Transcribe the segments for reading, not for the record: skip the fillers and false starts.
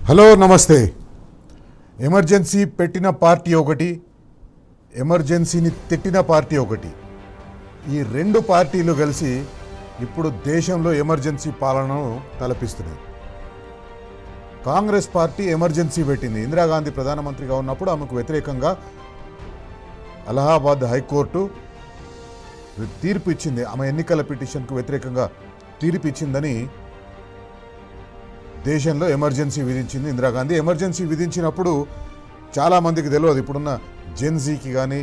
Hello నమస్తే. Emergency పెట్టిన party ఒకటి, ఎమర్జెన్సీని తిట్టిన పార్టీ ఒకటి. ఈ రెండు పార్టీలు కలిసి ఇప్పుడు దేశంలో ఎమర్జెన్సీ పాలనను తలపిస్తున్నాయి. కాంగ్రెస్ పార్టీ ఎమర్జెన్సీ పెట్టింది. ఇందిరాగాంధీ ప్రధానమంత్రిగా ఉన్నప్పుడు ఆమెకు వ్యతిరేకంగా అలహాబాద్ హైకోర్టు తీర్పు ఇచ్చింది. ఆమె ఎన్నికల పిటిషన్కు వ్యతిరేకంగా తీర్పు ఇచ్చిందని దేశంలో ఎమర్జెన్సీ విధించింది ఇందిరాగాంధీ. ఎమర్జెన్సీ విధించినప్పుడు చాలామందికి తెలియదు, ఇప్పుడున్న జెన్జీకి కానీ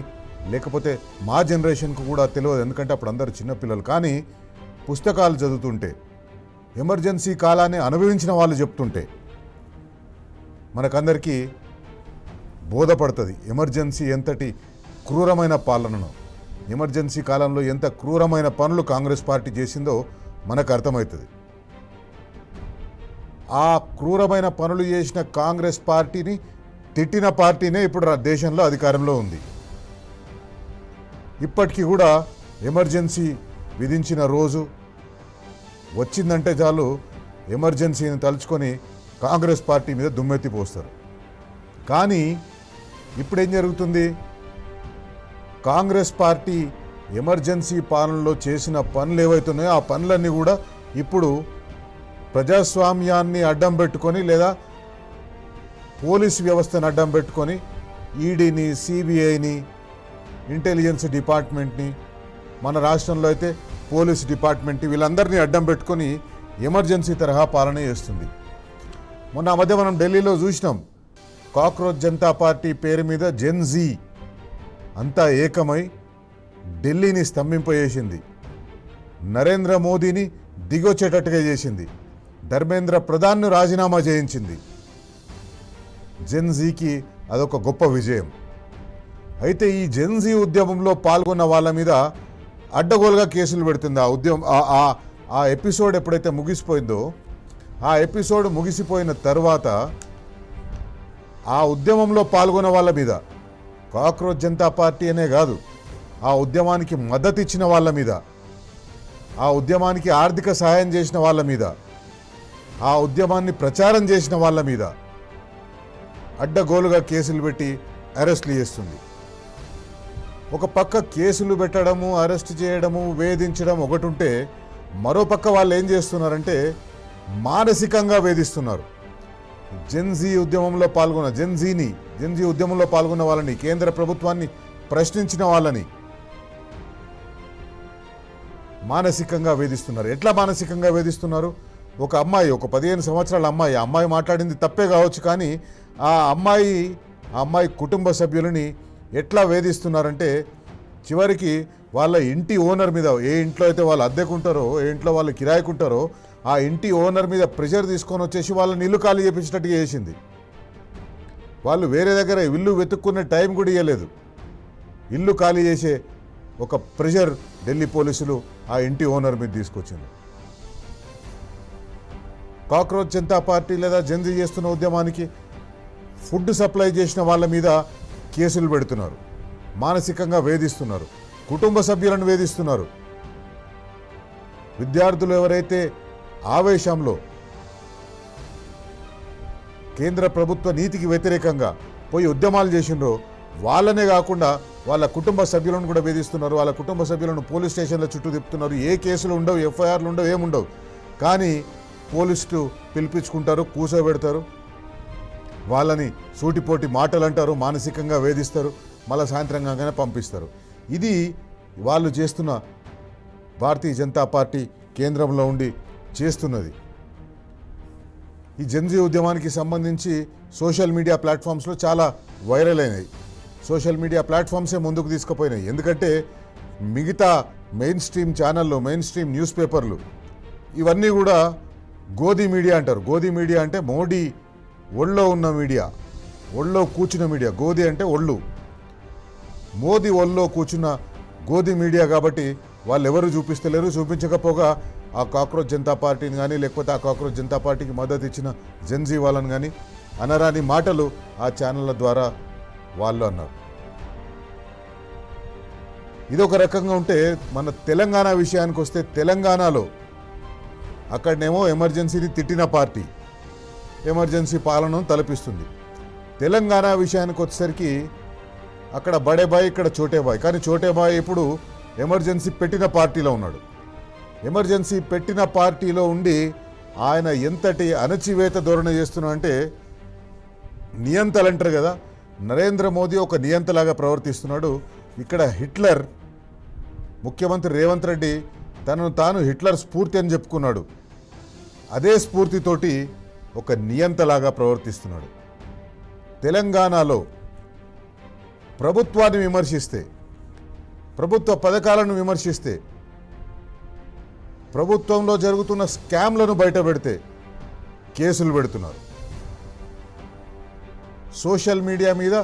లేకపోతే మా జనరేషన్కు కూడా తెలియదు, ఎందుకంటే అప్పుడు అందరూ చిన్నపిల్లలు. కానీ పుస్తకాలు చదువుతుంటే, ఎమర్జెన్సీ కాలాన్ని అనుభవించిన వాళ్ళు చెప్తుంటే మనకందరికీ బోధపడుతుంది ఎమర్జెన్సీ ఎంతటి క్రూరమైన పాలనను, ఎమర్జెన్సీ కాలంలో ఎంత క్రూరమైన పనులు కాంగ్రెస్ పార్టీ చేసిందో మనకు అర్థమవుతుంది. ఆ క్రూరమైన పనులు చేసిన కాంగ్రెస్ పార్టీని తిట్టిన పార్టీనే ఇప్పుడు దేశంలో అధికారంలో ఉంది. ఇప్పటికీ కూడా ఎమర్జెన్సీ విధించిన రోజు వచ్చిందంటే చాలు ఎమర్జెన్సీని తలుచుకొని కాంగ్రెస్ పార్టీ మీద దుమ్మెత్తిపోస్తారు. కానీ ఇప్పుడేం జరుగుతుంది? కాంగ్రెస్ పార్టీ ఎమర్జెన్సీ పాలనలో చేసిన పనులు ఏవైతున్నాయో ఆ పనులన్నీ కూడా ఇప్పుడు ప్రజాస్వామ్యాన్ని అడ్డం పెట్టుకొని లేదా పోలీస్ వ్యవస్థను అడ్డం పెట్టుకొని ఈడీని, సిబిఐని, ఇంటెలిజెన్స్ డిపార్ట్మెంట్ని, మన రాష్ట్రంలో అయితే పోలీస్ డిపార్ట్మెంట్ని, వీళ్ళందరినీ అడ్డం పెట్టుకొని ఎమర్జెన్సీ తరహా పాలన చేస్తుంది. మొన్న మధ్య మనం ఢిల్లీలో చూసినాం, కాక్రోచ్ జనతా పార్టీ పేరు మీద జెన్జీ అంతా ఏకమై ఢిల్లీని స్తంభింపజేసింది, నరేంద్ర మోదీని దిగొచ్చేటట్టుగా చేసింది, ధర్మేంద్ర ప్రధాన్ను రాజీనామా చేయించింది. జెన్జీకి అదొక గొప్ప విజయం. అయితే ఈ జెన్జీ ఉద్యమంలో పాల్గొన్న వాళ్ళ మీద అడ్డగోలుగా కేసులు పెడుతుంది ఆ ఉద్యమం. ఆ ఎపిసోడ్ ఎప్పుడైతే ముగిసిపోయిందో, ఆ ఎపిసోడ్ ముగిసిపోయిన తర్వాత ఆ ఉద్యమంలో పాల్గొన్న వాళ్ళ మీద, కాక్రోచ్ జనతా పార్టీ అనే కాదు, ఆ ఉద్యమానికి మద్దతు ఇచ్చిన వాళ్ళ మీద, ఆ ఉద్యమానికి ఆర్థిక సహాయం చేసిన వాళ్ళ మీద, ఆ ఉద్యమాన్ని ప్రచారం చేసిన వాళ్ళ మీద అడ్డగోలుగా కేసులు పెట్టి అరెస్టులు చేస్తుంది. ఒక పక్క కేసులు పెట్టడము, అరెస్ట్ చేయడము, వేధించడం ఒకటి ఉంటే, మరోపక్క వాళ్ళు ఏం చేస్తున్నారంటే మానసికంగా వేధిస్తున్నారు. జెన్జీ ఉద్యమంలో పాల్గొన్న జెన్జీ ఉద్యమంలో పాల్గొన్న వాళ్ళని, కేంద్ర ప్రభుత్వాన్ని ప్రశ్నించిన వాళ్ళని మానసికంగా వేధిస్తున్నారు. ఎట్లా మానసికంగా వేధిస్తున్నారు? ఒక అమ్మాయి, ఒక 15 సంవత్సరాల అమ్మాయి మాట్లాడింది తప్పే కావచ్చు, కానీ ఆ అమ్మాయి కుటుంబ సభ్యులని ఎట్లా వేధిస్తున్నారంటే, చివరికి వాళ్ళ ఇంటి ఓనర్ మీద, ఏ ఇంట్లో అయితే వాళ్ళు అద్దెకుంటారో, ఏ ఇంట్లో వాళ్ళు కిరాయికుంటారో ఆ ఇంటి ఓనర్ మీద ప్రెషర్ తీసుకొని వచ్చేసి వాళ్ళని ఇల్లు ఖాళీ చేపించినట్టుగా చేసింది. వాళ్ళు వేరే దగ్గర ఇల్లు వెతుక్కునే టైం కూడా ఇవ్వలేదు. ఇల్లు ఖాళీ చేసే ఒక ప్రెషర్ ఢిల్లీ పోలీసులు ఆ ఇంటి ఓనర్ మీద తీసుకొచ్చింది. కాక్రోచ్ జనతా పార్టీ లేదా జెన్జీ చేస్తున్న ఉద్యమానికి ఫుడ్ సప్లై చేసిన వాళ్ళ మీద కేసులు పెడుతున్నారు, మానసికంగా వేధిస్తున్నారు, కుటుంబ సభ్యులను వేధిస్తున్నారు. విద్యార్థులు ఎవరైతే ఆవేశంలో కేంద్ర ప్రభుత్వ నీతికి వ్యతిరేకంగా పోయి ఉద్యమాలు చేసిండ్రో వాళ్ళనే కాకుండా వాళ్ళ కుటుంబ సభ్యులను కూడా వేధిస్తున్నారు. వాళ్ళ కుటుంబ సభ్యులను పోలీస్ స్టేషన్ల చుట్టూ తిప్పుతున్నారు. ఏ కేసులు ఉండవు, ఎఫ్ఐఆర్లు ఉండవు, ఏముండవు. కానీ పోలీసులు పిలిపించుకుంటారు, కూర్చోబెడతారు, వాళ్ళని సూటిపోటి మాటలు అంటారు, మానసికంగా వేధిస్తారు, మళ్ళీ సాయంత్రం కాగానే పంపిస్తారు. ఇది వాళ్ళు చేస్తున్న, భారతీయ జనతా పార్టీ కేంద్రంలో ఉండి చేస్తున్నది. ఈ జెన్జీ ఉద్యమానికి సంబంధించి సోషల్ మీడియా ప్లాట్ఫామ్స్లో చాలా వైరల్ అయినాయి. సోషల్ మీడియా ప్లాట్ఫామ్సే ముందుకు తీసుకుపోయినాయి. ఎందుకంటే మిగతా మెయిన్ స్ట్రీమ్ ఛానళ్ళు, మెయిన్ స్ట్రీమ్ న్యూస్ పేపర్లు ఇవన్నీ కూడా గోధి మీడియా అంటారు. గోధి మీడియా అంటే మోడీ ఒళ్ళో ఉన్న మీడియా, ఒళ్ళో కూర్చున్న మీడియా. గోధి అంటే ఒళ్ళు, మోదీ ఒళ్ళో కూర్చున్న గోధి మీడియా. కాబట్టి వాళ్ళు ఎవరు చూపిస్తలేరు. చూపించకపోగా ఆ కాక్రోచ్ జనతా పార్టీని కానీ లేకపోతే ఆ కాక్రోచ్ జనతా పార్టీకి మద్దతు ఇచ్చిన జెన్జీ వాళ్ళని కానీ అనరాని మాటలు ఆ ఛానళ్ళ ద్వారా వాళ్ళు అన్నారు. ఇదొక రకంగా ఉంటే, మన తెలంగాణ విషయానికి వస్తే, తెలంగాణలో అక్కడనేమో ఎమర్జెన్సీని తిట్టిన పార్టీ, ఎమర్జెన్సీ పాలనను తలపిస్తుంది. తెలంగాణ విషయానికి వచ్చేసరికి అక్కడ బడేబాయ్, ఇక్కడ చోటేబాయ్. కానీ చోటేబాయ్ ఇప్పుడు ఎమర్జెన్సీ పెట్టిన పార్టీలో ఉన్నాడు. ఎమర్జెన్సీ పెట్టిన పార్టీలో ఉండి ఆయన ఎంతటి అణచివేత ధోరణి చేస్తున్నా అంటే, నియంతలు అంటారు కదా, నరేంద్ర మోదీ ఒక నియంతలాగా ప్రవర్తిస్తున్నాడు. ఇక్కడ హిట్లర్ ముఖ్యమంత్రి రేవంత్ రెడ్డి తనను తాను హిట్లర్ స్ఫూర్తి అని చెప్పుకున్నాడు. అదే స్ఫూర్తితోటి ఒక నియంతలాగా ప్రవర్తిస్తున్నాడు. తెలంగాణలో ప్రభుత్వాన్ని విమర్శిస్తే, ప్రభుత్వ పథకాలను విమర్శిస్తే, ప్రభుత్వంలో జరుగుతున్న స్కామ్లను బయటపెడితే కేసులు పెడుతున్నారు. సోషల్ మీడియా మీద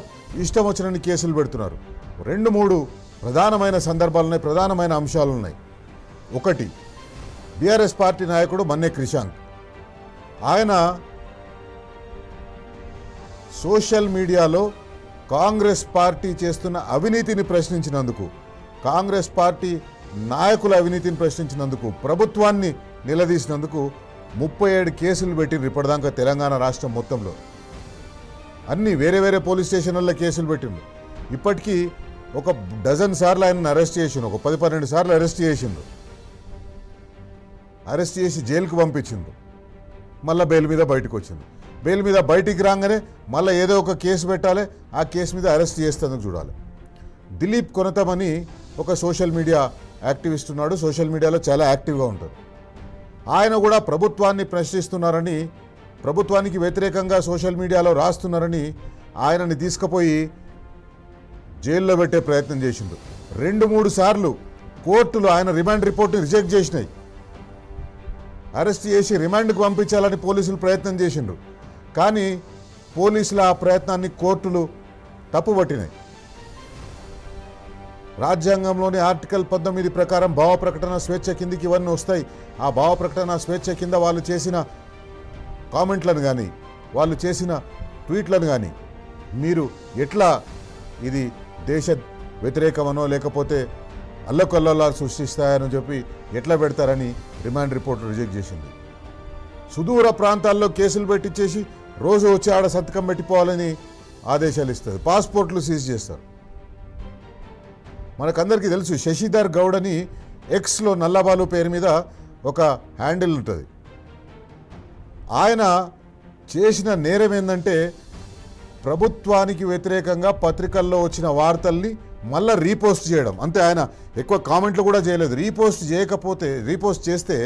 ఇష్టం వచ్చినన్ని కేసులు పెడుతున్నారు. 2-3 ప్రధానమైన సందర్భాలున్నాయి, ప్రధానమైన అంశాలున్నాయి. ఒకటి, బీఆర్ఎస్ పార్టీ నాయకుడు మన్నే క్రిషాంక్. ఆయన సోషల్ మీడియాలో కాంగ్రెస్ పార్టీ చేస్తున్న అవినీతిని ప్రశ్నించినందుకు, కాంగ్రెస్ పార్టీ నాయకుల అవినీతిని ప్రశ్నించినందుకు, ప్రభుత్వాన్ని నిలదీసినందుకు 37 కేసులు పెట్టిండ్రు ఇప్పటిదాకా తెలంగాణ రాష్ట్రం మొత్తంలో. అన్నీ వేరే వేరే పోలీస్ స్టేషన్లలో కేసులు పెట్టిండ్రు. ఇప్పటికీ ఒక డజన్ సార్లు ఆయనను అరెస్ట్ చేసిండు, ఒక 10-12 సార్లు అరెస్ట్ చేసిండు. అరెస్ట్ చేసి జైలుకు పంపించిండు. మళ్ళీ బెయిల్ మీద బయటకు వచ్చింది. బెయిల్ మీద బయటికి రాగానే మళ్ళీ ఏదో ఒక కేసు పెట్టాలి, ఆ కేసు మీద అరెస్ట్ చేస్తేందుకు చూడాలి. దిలీప్ కొనతమని ఒక సోషల్ మీడియా యాక్టివిస్ట్ ఉన్నాడు, సోషల్ మీడియాలో చాలా యాక్టివ్గా ఉంటాడు. ఆయన కూడా ప్రభుత్వాన్ని ప్రశ్నిస్తున్నారని, ప్రభుత్వానికి వ్యతిరేకంగా సోషల్ మీడియాలో రాస్తున్నారని ఆయనని తీసుకుపోయి జైల్లో పెట్టే ప్రయత్నం చేసిండు. 2-3 సార్లు కోర్టులు ఆయన రిమాండ్ రిపోర్ట్ని రిజెక్ట్ చేసినాయి. అరెస్ట్ చేసి రిమాండ్కి పంపించాలని పోలీసులు ప్రయత్నం చేసిండ్రు. కానీ పోలీసుల ఆ ప్రయత్నాన్ని కోర్టులు తప్పుపట్టినాయి. రాజ్యాంగంలోని ఆర్టికల్ 19 ప్రకారం భావ ప్రకటన స్వేచ్ఛ కిందికి ఇవన్నీ వస్తాయి. ఆ భావ ప్రకటన స్వేచ్ఛ కింద వాళ్ళు చేసిన కామెంట్లను కానీ, వాళ్ళు చేసిన ట్వీట్లను కానీ మీరు ఎట్లా ఇది దేశ వ్యతిరేకమనో లేకపోతే అల్లకొల్లలా సృష్టిస్తాయని చెప్పి ఎట్లా పెడతారని రిమాండ్ రిపోర్ట్ రిజెక్ట్ చేసింది. సుదూర ప్రాంతాల్లో కేసులు పెట్టించేసి రోజు వచ్చి ఆడ సంతకం పెట్టిపోవాలని ఆదేశాలు ఇస్తుంది. పాస్పోర్ట్లు సీజ్ చేస్తారు. మనకందరికీ తెలుసు, శశిధర్ గౌడ్ అని ఎక్స్లో నల్లబాలు పేరు మీద ఒక హ్యాండిల్ ఉంటుంది. ఆయన చేసిన నేరం ఏంటంటే, ప్రభుత్వానికి వ్యతిరేకంగా పత్రికల్లో వచ్చిన వార్తల్ని మళ్ళీ రీపోస్ట్ చేయడం. అంతే, ఆయన ఎక్కువ కామెంట్లు కూడా చేయలేదు. రీపోస్ట్ చేస్తే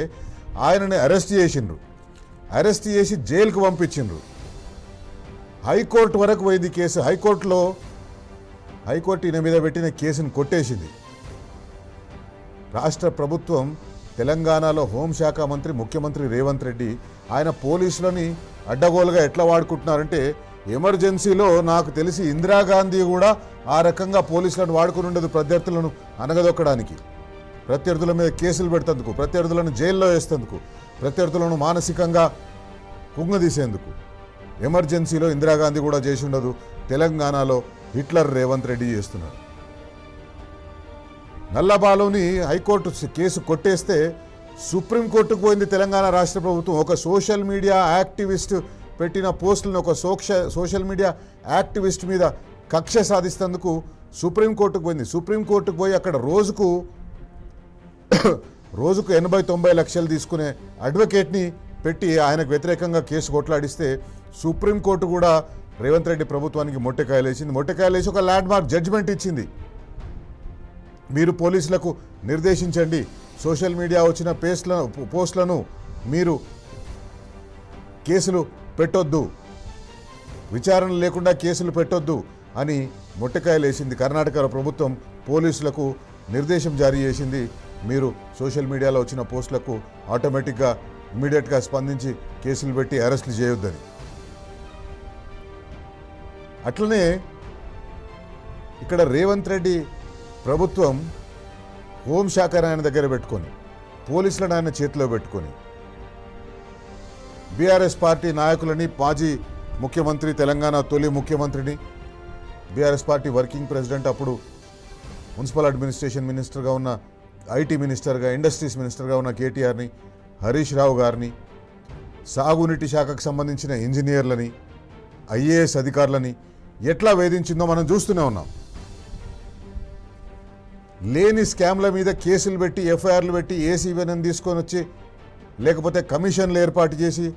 ఆయనని అరెస్ట్ చేసిండ్రు. అరెస్ట్ చేసి జైలుకు పంపించిండ్రు. హైకోర్టు వరకు పోయింది కేసు. హైకోర్టు ఈయన మీద పెట్టిన కేసును కొట్టేసింది. రాష్ట్ర ప్రభుత్వం, తెలంగాణలో హోంశాఖ మంత్రి ముఖ్యమంత్రి రేవంత్ రెడ్డి ఆయన పోలీసులని అడ్డగోలుగా ఎట్లా వాడుకుంటున్నారంటే, ఎమర్జెన్సీలో నాకు తెలిసి ఇందిరాగాంధీ కూడా ఆ రకంగా పోలీసులను వాడుకుని ఉండదు. ప్రత్యర్థులను అనగదొక్కడానికి, ప్రత్యర్థుల మీద కేసులు పెడతందుకు, ప్రత్యర్థులను జైల్లో వేస్తేందుకు, ప్రత్యర్థులను మానసికంగా కుంగదీసేందుకు ఎమర్జెన్సీలో ఇందిరాగాంధీ కూడా చేసి ఉండదు. తెలంగాణలో హిట్లర్ రేవంత్ రెడ్డి చేస్తున్నాడు. నల్లబాలుని హైకోర్టు కేసు కొట్టేస్తే సుప్రీంకోర్టుకు పోయింది తెలంగాణ రాష్ట్ర ప్రభుత్వం. ఒక సోషల్ మీడియా యాక్టివిస్ట్ పెట్టిన పోస్టులను, ఒక సోషల్ మీడియా యాక్టివిస్ట్ మీద కక్ష సాధిస్తేందుకు సుప్రీంకోర్టుకు పోయింది. సుప్రీంకోర్టుకు పోయి అక్కడ రోజుకు 80-90 లక్షలు తీసుకునే అడ్వకేట్ని పెట్టి ఆయనకు వ్యతిరేకంగా కేసు కొట్లాడిస్తే సుప్రీంకోర్టు కూడా రేవంత్ రెడ్డి ప్రభుత్వానికి మొట్టెకాయలేసి ఒక ల్యాండ్ మార్క్ జడ్జిమెంట్ ఇచ్చింది. మీరు పోలీసులకు నిర్దేశించండి, సోషల్ మీడియా వచ్చిన పోస్టులను మీరు కేసులు పెట్టొద్దు, విచారణ లేకుండా కేసులు పెట్టొద్దు అని మొట్టకాయలేసింది. కర్ణాటక ప్రభుత్వం పోలీసులకు నిర్దేశం జారీ చేసింది. మీరు సోషల్ మీడియాలో వచ్చిన పోస్టులకు ఆటోమేటిక్గా ఇమీడియట్గా స్పందించి కేసులు పెట్టి అరెస్టులు చేయొద్దని. అట్లనే ఇక్కడ రేవంత్ రెడ్డి ప్రభుత్వం హోంశాఖను ఆయన దగ్గర పెట్టుకొని, పోలీసులను ఆయన చేతిలో పెట్టుకొని, బీఆర్ఎస్ పార్టీ నాయకులని, మాజీ ముఖ్యమంత్రి, తెలంగాణ తొలి ముఖ్యమంత్రిని, బీఆర్ఎస్ పార్టీ వర్కింగ్ ప్రెసిడెంట్, అప్పుడు మున్సిపల్ అడ్మినిస్ట్రేషన్ మినిస్టర్గా ఉన్న, ఐటీ మినిస్టర్గా, ఇండస్ట్రీస్ మినిస్టర్గా ఉన్న కేటీఆర్ని, హరీష్ రావు గారిని, సాగునీటి శాఖకు సంబంధించిన ఇంజనీర్లని, ఐఏఎస్ అధికారులని ఎట్లా వేధించిందో మనం చూస్తూనే ఉన్నాం. లేని స్కామ్ల మీద కేసులు పెట్టి, ఎఫ్ఐఆర్లు పెట్టి, ఏసీబీని తీసుకొని వచ్చి, లేకపోతే కమిషన్లు ఏర్పాటు చేసి,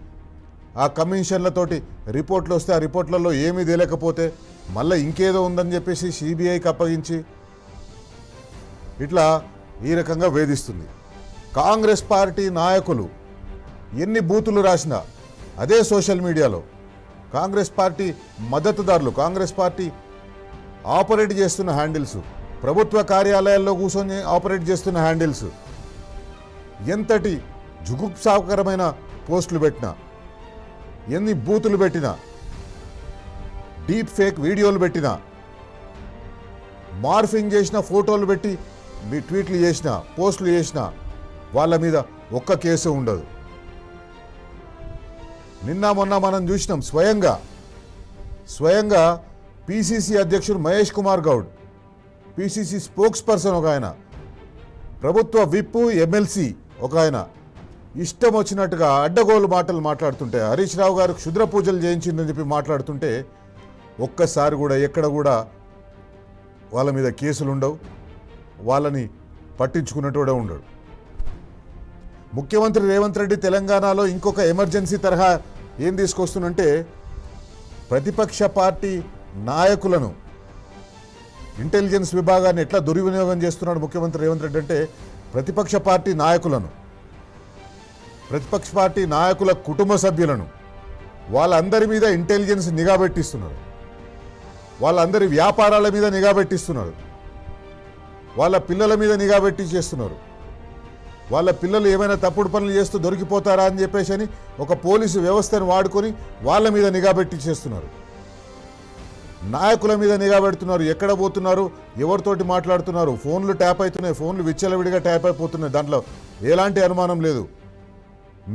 ఆ కమిషన్లతోటి రిపోర్ట్లు వస్తే ఆ రిపోర్ట్లలో ఏమీ తేలేకపోతే మళ్ళీ ఇంకేదో ఉందని చెప్పేసి సిబిఐకి అప్పగించి ఇట్లా ఈ రకంగా వేధిస్తుంది. కాంగ్రెస్ పార్టీ నాయకులు ఎన్ని బూతులు రాసినా అదే సోషల్ మీడియాలో కాంగ్రెస్ పార్టీ మద్దతుదారులు, కాంగ్రెస్ పార్టీ ఆపరేట్ చేస్తున్న హ్యాండిల్స్, ప్రభుత్వ కార్యాలయాల్లో కూర్చొని ఆపరేట్ చేస్తున్న హ్యాండిల్స్ ఎంతటి జుగుప్సాకరమైన పోస్టులు పెట్టినా, ఎన్ని బూతులు పెట్టినా, డీప్ ఫేక్ వీడియోలు పెట్టినా, మార్ఫింగ్ చేసిన ఫోటోలు పెట్టి మీ ట్వీట్లు చేసిన, పోస్టులు చేసిన వాళ్ళ మీద ఒక్క కేసు ఉండదు. నిన్న మొన్న మనం చూసినాం స్వయంగా పిసిసి అధ్యక్షుడు Mahesh Kumar Goud, PCC spokes person ఒక ఆయన, ప్రభుత్వ విప్ ఎమ్మెల్సీ ఒక ఆయన ఇష్టం వచ్చినట్టుగా అడ్డగోలు మాటలు మాట్లాడుతుంటే, హరీష్ రావు గారు క్షుద్ర పూజలు చేయించిందని చెప్పి మాట్లాడుతుంటే ఒక్కసారి కూడా ఎక్కడ కూడా వాళ్ళ మీద కేసులు ఉండవు, వాళ్ళని పట్టించుకున్నట్టుగా ఉండడు. ముఖ్యమంత్రి రేవంత్ రెడ్డి తెలంగాణలో ఇంకొక ఎమర్జెన్సీ తరహా ఏం తీసుకొస్తున్నంటే, ప్రతిపక్ష పార్టీ నాయకులను, ఇంటెలిజెన్స్ విభాగాన్ని ఎట్లా దుర్వినియోగం చేస్తున్నాడు ముఖ్యమంత్రి రేవంత్ రెడ్డి అంటే, ప్రతిపక్ష పార్టీ నాయకులను, ప్రతిపక్ష పార్టీ నాయకుల కుటుంబ సభ్యులను, వాళ్ళందరి మీద ఇంటెలిజెన్స్ నిఘా పెట్టిస్తున్నారు, వాళ్ళందరి వ్యాపారాల మీద నిఘా పెట్టిస్తున్నారు, వాళ్ళ పిల్లల మీద నిఘా పెట్టి చేస్తున్నారు. వాళ్ళ పిల్లలు ఏమైనా తప్పుడు పనులు చేస్తూ దొరికిపోతారా అని చెప్పేసి అని ఒక పోలీసు వ్యవస్థను వాడుకొని వాళ్ళ మీద నిఘా పెట్టి చేస్తున్నారు. నాయకుల మీద నిఘా పెడుతున్నారు, ఎక్కడ పోతున్నారు, ఎవరితోటి మాట్లాడుతున్నారు, ఫోన్లు ట్యాప్ అవుతున్నాయి, ఫోన్లు విచ్చలవిడిగా ట్యాప్ అయిపోతున్నాయి, దాంట్లో ఎలాంటి అనుమానం లేదు.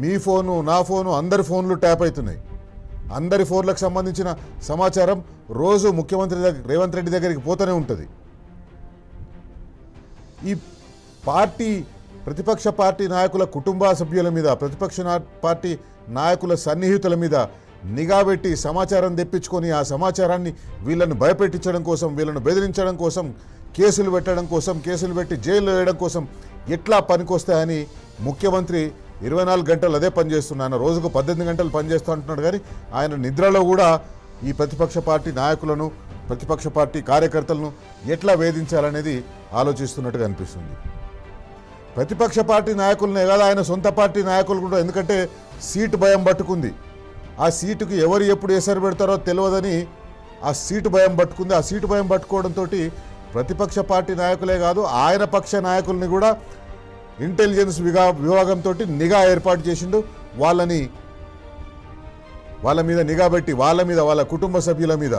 మీ ఫోను, నా ఫోను, అందరి ఫోన్లు ట్యాప్ అవుతున్నాయి. అందరి ఫోన్లకు సంబంధించిన సమాచారం రోజు ముఖ్యమంత్రి రేవంత్ రెడ్డి దగ్గరికి పోతూనే ఉంటుంది. ఈ ప్రతిపక్ష పార్టీ నాయకుల కుటుంబ సభ్యుల మీద, ప్రతిపక్ష పార్టీ నాయకుల సన్నిహితుల మీద నిఘా పెట్టి సమాచారం తెప్పించుకొని, ఆ సమాచారాన్ని వీళ్ళను భయపెట్టించడం కోసం, వీళ్ళను బెదిరించడం కోసం, కేసులు పెట్టడం కోసం, కేసులు పెట్టి జైల్లో వేయడం కోసం ఎట్లా పనికొస్తాయని ముఖ్యమంత్రి 24 గంటలు అదే పనిచేస్తున్నాను, రోజుకు 18 గంటలు పనిచేస్తూ అంటున్నాడు. కానీ ఆయన నిద్రలో కూడా ఈ ప్రతిపక్ష పార్టీ నాయకులను, ప్రతిపక్ష పార్టీ కార్యకర్తలను ఎట్లా వేధించాలనేది ఆలోచిస్తున్నట్టుగా అనిపిస్తుంది. ప్రతిపక్ష పార్టీ నాయకులనే కాదు, ఆయన సొంత పార్టీ నాయకులు కూడా, ఎందుకంటే సీటు భయం పట్టుకుంది. ఆ సీటుకి ఎవరు ఎప్పుడు ఎసరు పెడతారో తెలియదని ఆ సీటు భయం పట్టుకుంది. ఆ సీటు భయం పట్టుకోవడంతో ప్రతిపక్ష పార్టీ నాయకులే కాదు, ఆయన పక్ష నాయకుల్ని కూడా ఇంటెలిజెన్స్ విభాగంతో నిఘా ఏర్పాటు చేసిండు. వాళ్ళ మీద నిఘా పెట్టి, వాళ్ళ కుటుంబ సభ్యుల మీద,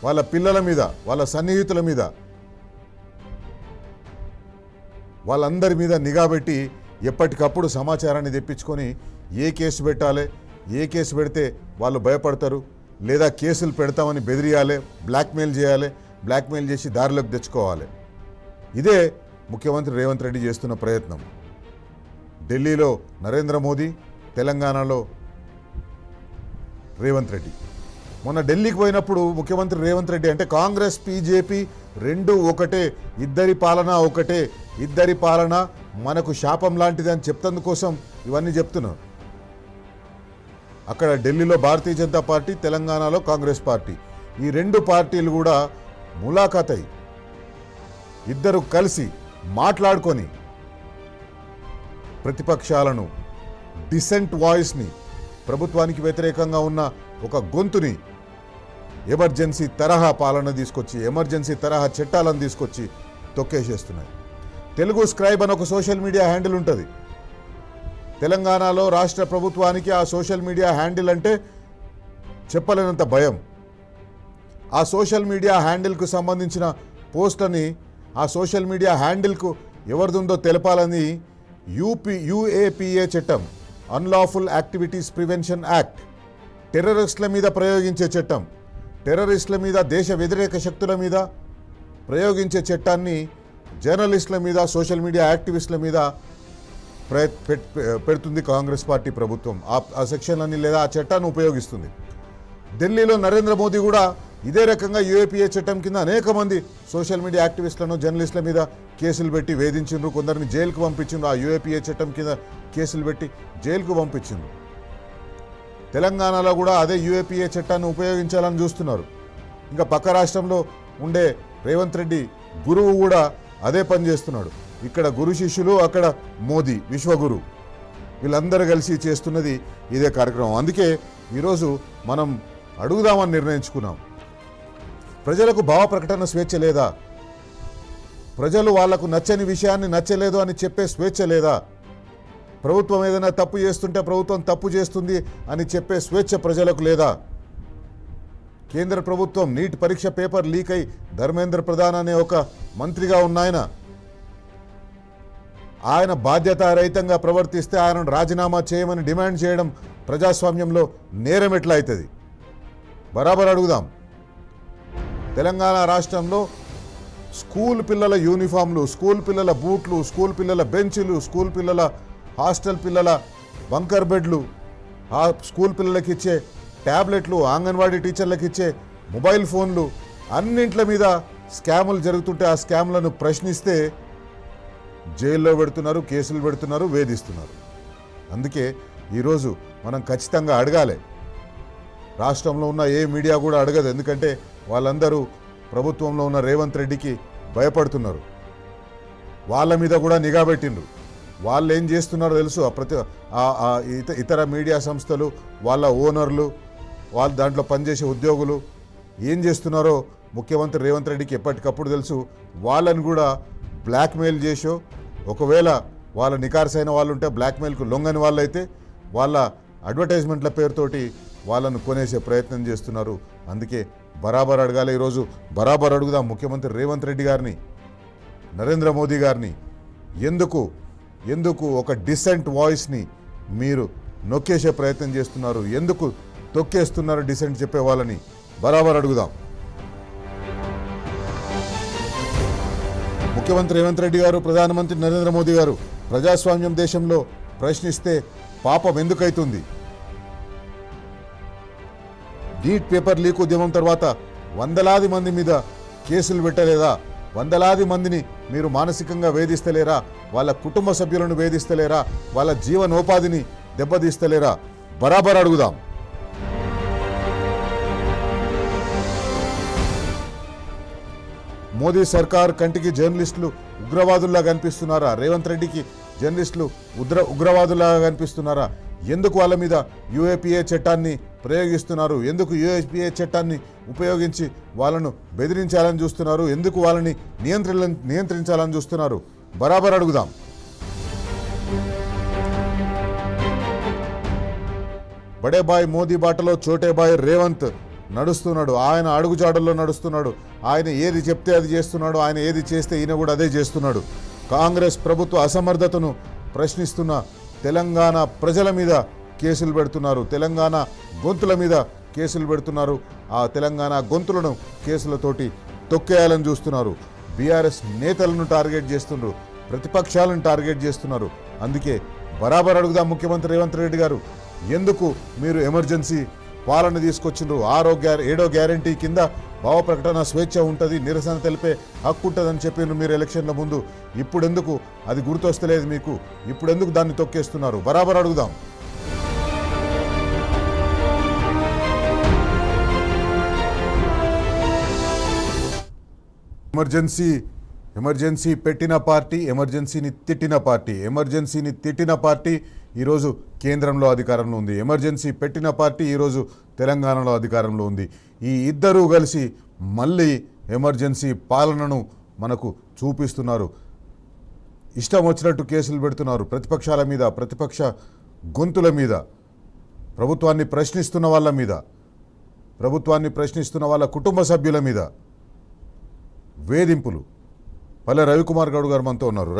వాళ్ళ పిల్లల మీద, వాళ్ళ సన్నిహితుల మీద, వాళ్ళందరి మీద నిఘా పెట్టి ఎప్పటికప్పుడు సమాచారాన్ని తెప్పించుకొని ఏ కేసు పెట్టాలి, ఏ కేసు పెడితే వాళ్ళు భయపడతారు, లేదా కేసులు పెడతామని బెదిరియాలి, బ్లాక్మెయిల్ చేయాలి, బ్లాక్మెయిల్ చేసి దారిలోకి తెచ్చుకోవాలి. ఇదే ముఖ్యమంత్రి రేవంత్ రెడ్డి చేస్తున్న ప్రయత్నం. ఢిల్లీలో నరేంద్ర మోదీ, తెలంగాణలో రేవంత్ రెడ్డి. మొన్న ఢిల్లీకి పోయినప్పుడు ముఖ్యమంత్రి రేవంత్ రెడ్డి అంటే కాంగ్రెస్ బీజేపీ రెండు ఒకటే, ఇద్దరి పాలన ఒకటే, ఇద్దరి పాలన మనకు శాపం లాంటిది అని చెప్తందుకోసం ఇవన్నీ చెప్తున్నారు. అక్కడ ఢిల్లీలో భారతీయ జనతా పార్టీ, తెలంగాణలో కాంగ్రెస్ పార్టీ, ఈ రెండు పార్టీలు కూడా ములాఖాత్ అయి ఇద్దరు కలిసి మాట్లాడుకొని ప్రతిపక్షాలను, డిసెంట్ వాయిస్ని, ప్రభుత్వానికి వ్యతిరేకంగా ఉన్న ఒక గొంతుని ఎమర్జెన్సీ తరహా పాలన తీసుకొచ్చి, ఎమర్జెన్సీ తరహా చట్టాలను తీసుకొచ్చి తొక్కేసేస్తున్నాయి. తెలుగు స్క్రైబ్ అని ఒక సోషల్ మీడియా హ్యాండిల్ ఉంటుంది తెలంగాణలో. రాష్ట్ర ప్రభుత్వానికి ఆ సోషల్ మీడియా హ్యాండిల్ అంటే చెప్పలేనంత భయం. ఆ సోషల్ మీడియా హ్యాండిల్కు సంబంధించిన పోస్ట్ని, ఆ సోషల్ మీడియా హ్యాండిల్కు ఎవరిదుందో తెలపాలని యూఏపీఏ చట్టం, అన్లాఫుల్ యాక్టివిటీస్ ప్రివెన్షన్ యాక్ట్, టెర్రరిస్టుల మీద ప్రయోగించే చట్టం, టెర్రరిస్టుల మీద, దేశ వ్యతిరేక శక్తుల మీద ప్రయోగించే చట్టాన్ని జర్నలిస్టుల మీద, సోషల్ మీడియా యాక్టివిస్టుల మీద పెడుతుంది కాంగ్రెస్ పార్టీ ప్రభుత్వం. ఆ సెక్షన్లన్నీ లేదా ఆ చట్టాన్ని ఉపయోగిస్తుంది. ఢిల్లీలో నరేంద్ర మోదీ కూడా ఇదే రకంగా యూఏపీఏ చట్టం కింద అనేక మంది సోషల్ మీడియా యాక్టివిస్టులను జర్నలిస్టుల మీద కేసులు పెట్టి వేధించిండ్రు, కొందరిని జైలుకు పంపించిండ్రు. ఆ యూఏపీఏ చట్టం కింద కేసులు పెట్టి జైలుకు పంపించిండ్రు. తెలంగాణలో కూడా అదే యూఏపీఏ చట్టాన్ని ఉపయోగించాలని చూస్తున్నారు. ఇంకా పక్క రాష్ట్రంలో ఉండే రేవంత్ రెడ్డి గురువు కూడా అదే పని చేస్తున్నాడు. ఇక్కడ గురు శిష్యులు, అక్కడ మోదీ విశ్వగురు, వీళ్ళందరూ కలిసి చేస్తున్నది ఇదే కార్యక్రమం. అందుకే ఈరోజు మనం అడుగుదామని నిర్ణయించుకున్నాం. ప్రజలకు భావ ప్రకటన స్వేచ్ఛ లేదా? ప్రజలు వాళ్లకు నచ్చని విషయాన్ని నచ్చలేదు అని చెప్పే స్వేచ్ఛ లేదా? ప్రభుత్వం ఏదైనా తప్పు చేస్తుంటే ప్రభుత్వం తప్పు చేస్తుంది అని చెప్పే స్వేచ్ఛ ప్రజలకు లేదా? కేంద్ర ప్రభుత్వం నీట్ పరీక్ష పేపర్ లీక్ అయి ధర్మేంద్ర ప్రధాన్ అనే ఒక మంత్రిగా ఉన్నాయన, ఆయన బాధ్యతారహితంగా ప్రవర్తిస్తే ఆయనను రాజీనామా చేయమని డిమాండ్ చేయడం ప్రజాస్వామ్యంలో నేరం ఎట్లా అవుతుంది? బరాబర్ అడుగుదాం. తెలంగాణ రాష్ట్రంలో స్కూల్ పిల్లల యూనిఫామ్లు, స్కూల్ పిల్లల బూట్లు, స్కూల్ పిల్లల బెంచ్లు, స్కూల్ పిల్లల హాస్టల్ పిల్లల బంకర్ బెడ్లు, ఆ స్కూల్ పిల్లలకి ఇచ్చే ట్యాబ్లెట్లు, అంగన్వాడీ టీచర్లకు ఇచ్చే మొబైల్ ఫోన్లు, అన్నింట్ల మీద స్కాములు జరుగుతుంటే ఆ స్కామ్లను ప్రశ్నిస్తే జైల్లో పెడుతున్నారు, కేసులు పెడుతున్నారు, వేధిస్తున్నారు. అందుకే ఈరోజు మనం ఖచ్చితంగా అడగాలి. రాష్ట్రంలో ఉన్న ఏ మీడియా కూడా అడగదు. ఎందుకంటే వాళ్ళందరూ ప్రభుత్వంలో ఉన్న రేవంత్ రెడ్డికి భయపడుతున్నారు. వాళ్ళ మీద కూడా నిఘా పెట్టిండ్రు. వాళ్ళు ఏం చేస్తున్నారో తెలుసు. ఇతర మీడియా సంస్థలు, వాళ్ళ ఓనర్లు, వాళ్ళు దాంట్లో పనిచేసే ఉద్యోగులు ఏం చేస్తున్నారో ముఖ్యమంత్రి రేవంత్ రెడ్డికి ఎప్పటికప్పుడు తెలుసు. వాళ్ళని కూడా బ్లాక్మెయిల్ చేసో, ఒకవేళ వాళ్ళ నికార్సైన వాళ్ళు ఉంటే బ్లాక్మెయిల్కు లొంగని వాళ్ళైతే వాళ్ళ అడ్వర్టైజ్మెంట్ల పేరుతోటి వాళ్ళను కొనేసే ప్రయత్నం చేస్తున్నారు. అందుకే బరాబర్ అడగాలి. ఈరోజు బరాబర్ అడుగుదాం ముఖ్యమంత్రి రేవంత్ రెడ్డి గారిని, నరేంద్ర మోదీ గారిని. ఎందుకు ఒక డిసెంట్ వాయిస్ని మీరు నొక్కేసే ప్రయత్నం చేస్తున్నారు? ఎందుకు తొక్కేస్తున్నారు డిసెంట్ చెప్పే వాళ్ళని? బరాబర్ అడుగుదాం. ముఖ్యమంత్రి రేవంత్ రెడ్డి గారు, ప్రధానమంత్రి నరేంద్ర మోదీ గారు ప్రజాస్వామ్యం దేశంలో ప్రశ్నిస్తే పాపం ఎందుకైతుంది? నీట్ పేపర్ లీక్ ఉద్యమం తర్వాత వందలాది మంది మీద కేసులు పెట్టలేదా? వందలాది మందిని మీరు మానసికంగా వేధిస్తలేరా? వాళ్ళ కుటుంబ సభ్యులను వేధిస్తలేరా? వాళ్ళ జీవనోపాధిని దెబ్బతీస్తలేరా? బరాబర్ అడుగుదాం. మోదీ సర్కార్ కంటికి జర్నలిస్టులు ఉగ్రవాదుల్లా కనిపిస్తున్నారా? రేవంత్ రెడ్డికి జర్నలిస్టులు ఉగ్రవాదుల్లాగా కనిపిస్తున్నారా? ఎందుకు వాళ్ళ మీద యూఏపీఏ చట్టాన్ని ప్రయోగిస్తున్నారు? ఎందుకు యూఏపీఏ చట్టాన్ని ఉపయోగించి వాళ్ళను బెదిరించాలని చూస్తున్నారు? ఎందుకు వాళ్ళని నియంత్రించాలని చూస్తున్నారు? బరాబర్ అడుగుదాం. బడే బాయ్ మోదీ బాటలో చోటే బాయ్ రేవంత్ నడుస్తున్నాడు. ఆయన అడుగుజాడల్లో నడుస్తున్నాడు. ఆయన ఏది చెప్తే అది చేస్తున్నాడు. ఆయన ఏది చేస్తే ఈయన కూడా అదే చేస్తున్నాడు. కాంగ్రెస్ ప్రభుత్వ అసమర్థతను ప్రశ్నిస్తున్న తెలంగాణ ప్రజల మీద కేసులు పెడుతున్నారు. తెలంగాణ గొంతుల మీద కేసులు పెడుతున్నారు. ఆ తెలంగాణ గొంతులను కేసులతోటి తొక్కేయాలని చూస్తున్నారు. బీఆర్ఎస్ నేతలను టార్గెట్ చేస్తున్నారు. ప్రతిపక్షాలను టార్గెట్ చేస్తున్నారు. అందుకే బరాబర్ అడుగుదాం ముఖ్యమంత్రి రేవంత్ రెడ్డి గారు, ఎందుకు మీరు ఎమర్జెన్సీ పాలన తీసుకొచ్చిండ్రు? 7వ గ్యారంటీ కింద భావ ప్రకటన స్వేచ్ఛ ఉంటుంది, నిరసన తెలిపే హక్కు ఉంటుందని చెప్పిండ్రు మీరు ఎలక్షన్ల ముందు. ఇప్పుడెందుకు అది గుర్తొస్తలేదు మీకు? ఇప్పుడెందుకు దాన్ని తొక్కేస్తున్నారు? బరాబర్ అడుగుదాం. ఎమర్జెన్సీ పెట్టిన పార్టీ, ఎమర్జెన్సీని తిట్టిన పార్టీ ఈరోజు కేంద్రంలో అధికారంలో ఉంది. ఎమర్జెన్సీ పెట్టిన పార్టీ ఈరోజు తెలంగాణలో అధికారంలో ఉంది. ఈ ఇద్దరూ కలిసి మళ్ళీ ఎమర్జెన్సీ పాలనను మనకు చూపిస్తున్నారు. ఇష్టం వచ్చినట్టు కేసులు పెడుతున్నారు ప్రతిపక్షాల మీద, ప్రతిపక్ష గొంతుల మీద, ప్రభుత్వాన్ని ప్రశ్నిస్తున్న వాళ్ళ మీద, ప్రభుత్వాన్ని ప్రశ్నిస్తున్న వాళ్ళ కుటుంబ సభ్యుల మీద వేధింపులు. పల్లె రవికుమార్ గౌడ్ గారు మనతో ఉన్నారు.